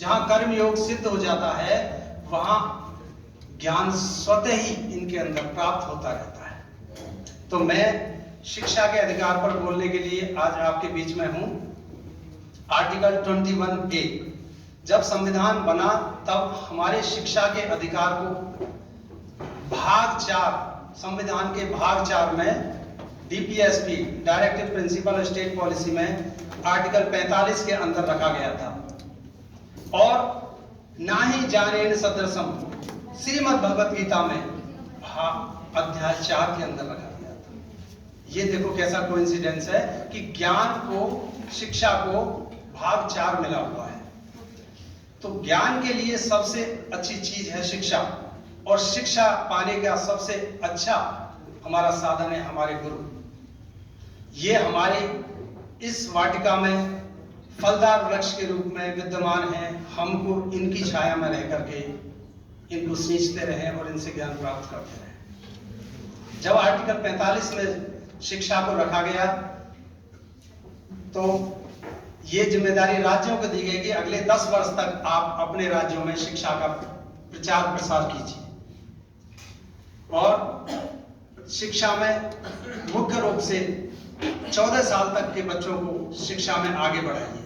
जहां कर्म योग सिद्ध हो जाता है वहां ज्ञान स्वतः ही इनके अंदर प्राप्त होता रहता है। तो मैं शिक्षा के अधिकार पर बोलने के लिए आज आपके बीच में हूं। आर्टिकल 21A, जब संविधान बना तब हमारे शिक्षा के अधिकार को भाग 4, संविधान के भाग 4 में DPSP directive principle state policy में आर्टिकल 45 के अंदर रखा गया था। और ना ही जानेन सदृशम श्रीमद् भगवत गीता में अध्याय 4 के अंदर रखा गया था। ये देखो कैसा कोइंसिडेंस है कि ज्ञान को, शिक्षा को भाग 4 मिला हुआ है। तो ज्ञान के लिए सबसे अच्छी चीज है शिक्षा, और शिक्षा पाने का सबसे अच्छा हमारा साधन है हमारे गुरु। ये हमारे इस वाटिका में फलदार वृक्ष के रूप में विद्यमान है। हमको इनकी छाया में रह करके इनको सींचते रहें और इनसे ज्ञान प्राप्त करते रहें। जब आर्टिकल 45 में शिक्षा को रखा गया तो ये जिम्मेदारी राज्यों को दी गई कि अगले 10 वर्ष तक आप अपने राज्यों में शिक्षा का प्रचार प्रसार कीजिए और शिक्षा में मुख्य रूप से 14 साल तक के बच्चों को शिक्षा में आगे बढ़ाइए।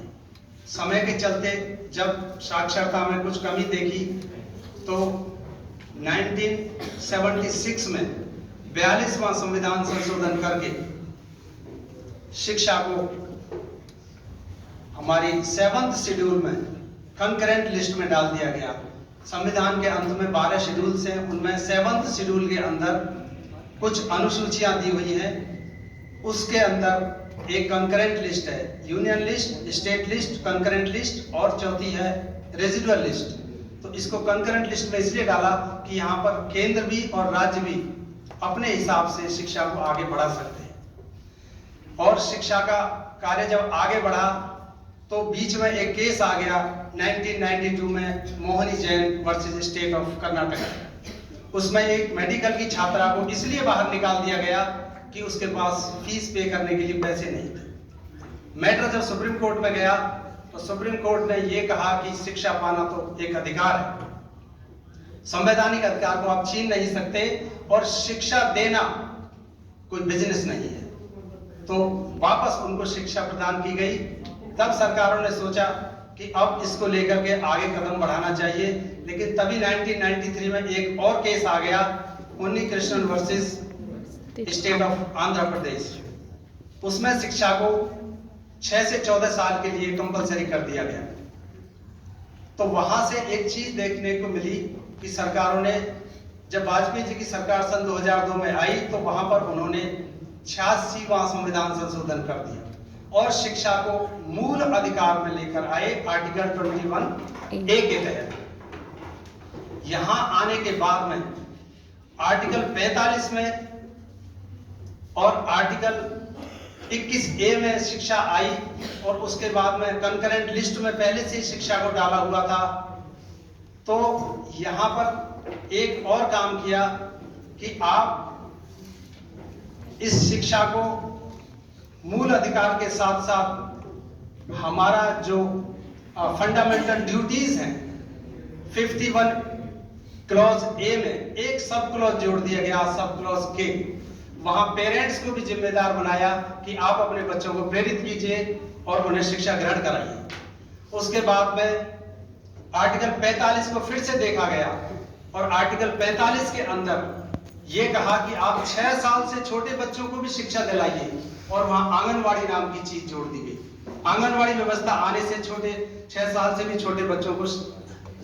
समय के चलते जब साक्षरता में कुछ कमी देखी तो 1976 में 42वां संविधान संशोधन करके शिक्षा को हमारी 7th शेड्यूल में कंकरेंट लिस्ट में डाल दिया गया। संविधान के अंत में 12 शेड्यूल्स हैं, उनमें 7th शेड्यूल के अंदर कुछ अनुसूचियां दी हुई हैं। उसके अंदर एक कंकरेंट लिस्ट है, union list, state list, concurrent list, और चौथी है रेजिडुअल लिस्ट। तो इसको कंकरेंट लिस्ट में इसलिए डाला कि यहाँ पर केंद्र भी और राज्य भी अपने हिसाब से शिक्षा को आगे बढ़ा सकते हैं। और शिक्षा का कार्य जब आगे बढ़ा तो बीच में एक केस आ गया 1992 में, Mohini Jain versus state of Karnataka. उसमें एक मेडिकल की छात्रा को इसलिए बाहर निकाल दिया गया कि उसके पास फीस पे करने के लिए पैसे नहीं थे। मैटर जब सुप्रीम कोर्ट में गया तो सुप्रीम कोर्ट ने यह कहा कि शिक्षा पाना तो एक अधिकार है, संवैधानिक अधिकार को आप छीन नहीं सकते, और शिक्षा देना कोई बिजनेस नहीं है। तो वापस उनको शिक्षा प्रदान की गई। तब सरकारों ने सोचा कि अब इसको लेकर के आगे कदम बढ़ाना चाहिए, लेकिन तभी 1993 में एक और केस आ गया, Unni Krishnan versus state of Andhra Pradesh. उसमें शिक्षा को 6 से 14 साल के लिए कंपलसरी कर दिया गया। तो वहां से एक चीज देखने को मिली कि सरकारों ने, जब वाजपेयी जी की सरकार सन 2002 में आई तो वहां पर उन्होंने 86वां संविधान संशोधन कर दिया और शिक्षा को मूल अधिकार में लेकर आए आर्टिकल 21A के तहत। यहां आने के बाद में आर्टिकल 45 में और आर्टिकल 21A में शिक्षा आई, और उसके बाद में कंकरेंट लिस्ट में पहले से शिक्षा को डाला हुआ था। तो यहां पर एक और काम किया कि आप इस शिक्षा को मूल अधिकार के साथ साथ हमारा जो फंडामेंटल ड्यूटीज हैं 51 क्लॉज ए में एक सब क्लॉज जोड़ दिया गया, सब क्लॉज के। वहां पेरेंट्स को भी जिम्मेदार बनाया कि आप अपने बच्चों को प्रेरित कीजिए और उन्हें शिक्षा ग्रहण कराइए। उसके बाद में आर्टिकल 45 को फिर से देखा गया और आर्टिकल 45 के अंदर यह कहा कि आप 6 साल से छोटे बच्चों को भी शिक्षा दिलाइए, और वहां आंगनवाड़ी नाम की चीज जोड़ दी गई। आंगनवाड़ी व्यवस्था आने से छोटे 6 साल से भी छोटे बच्चों को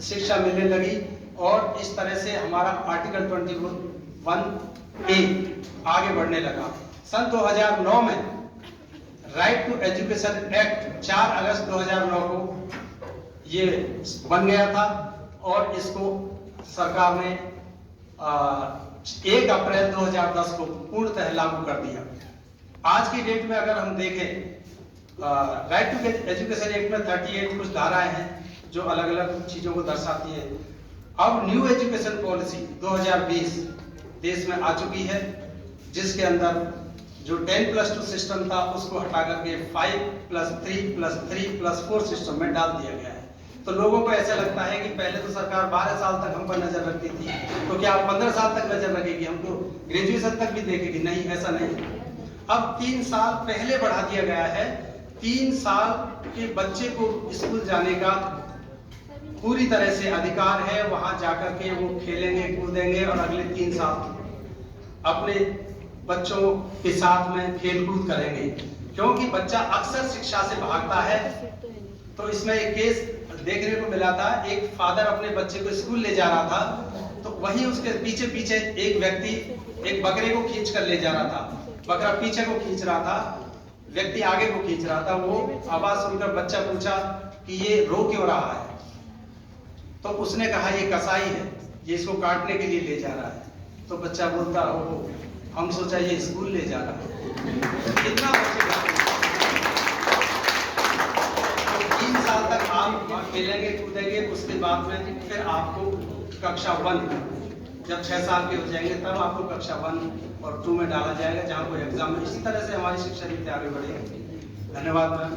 शिक्षा मिलने लगी, और इस तरह से हमारा आर्टिकल 21A आगे बढ़ने लगा। सन 2009 में राइट टू एजुकेशन एक्ट 4 अगस्त 2009 को ये बन गया था, और इसको सरकार ने 1 अप्रैल 2010 को पूर्णतः लागू कर दिया। आज की डेट में अगर हम देखें राइट टू एजुकेशन एक्ट में 38 कुछ धाराएं हैं जो अलग अलग चीजों को दर्शाती है। अब न्यू एजुकेशन पॉलिसी 2020 देश में आ चुकी है, जिसके अंदर जो 10+2 सिस्टम था उसको हटा करके 5+3+3+4 सिस्टम में डाल दिया गया है। तो लोगों को ऐसा लगता है कि पहले तो सरकार 12 साल तक हम पर नजर रखती थी, तो क्या 15 साल तक नजर रखेगी, हमको ग्रेजुएशन तक भी देखेगी? नहीं, ऐसा नहीं। अब 3 साल पहले बढ़ा दिया गया है। 3 साल के बच्चे को स्कूल जाने का पूरी तरह से अधिकार है। वहां जाकर के वो खेलेंगे, कूदेंगे और अगले 3 साल अपने बच्चों के साथ में खेलकूद करेंगे, क्योंकि बच्चा अक्सर शिक्षा से भागता है। तो इसमें एक केस देखने को मिला था, एक फादर अपने बच्चे को स्कूल ले जा रहा था, तो वहीं उसके पीछे पीछे एक व्यक्ति एक बकरे को खींच कर ले जा रहा था। बकरा पीछे को खींच रहा था, व्यक्ति आगे को खींच रहा था। वो आवाज सुनकर बच्चा पूछा कि ये रो क्यों रहा है? तो उसने कहा ये कसाई है, ये इसको काटने के लिए ले जा रहा है। तो बच्चा बोलता ओ, हम सोचा ये स्कूल ले जा रहा है। कितना बच्चे तो 3 साल तक आप खेलेंगे कूदेंगे, उसके बाद में फिर आपको कक्षा 1, जब 6 साल के हो जाएंगे तब आपको कक्षा 1 और 2 में डाला जाएगा, जहाँ कोई एग्जाम है। इसी तरह से हमारी शिक्षा नीति आगे बढ़ेगी। धन्यवाद मैम।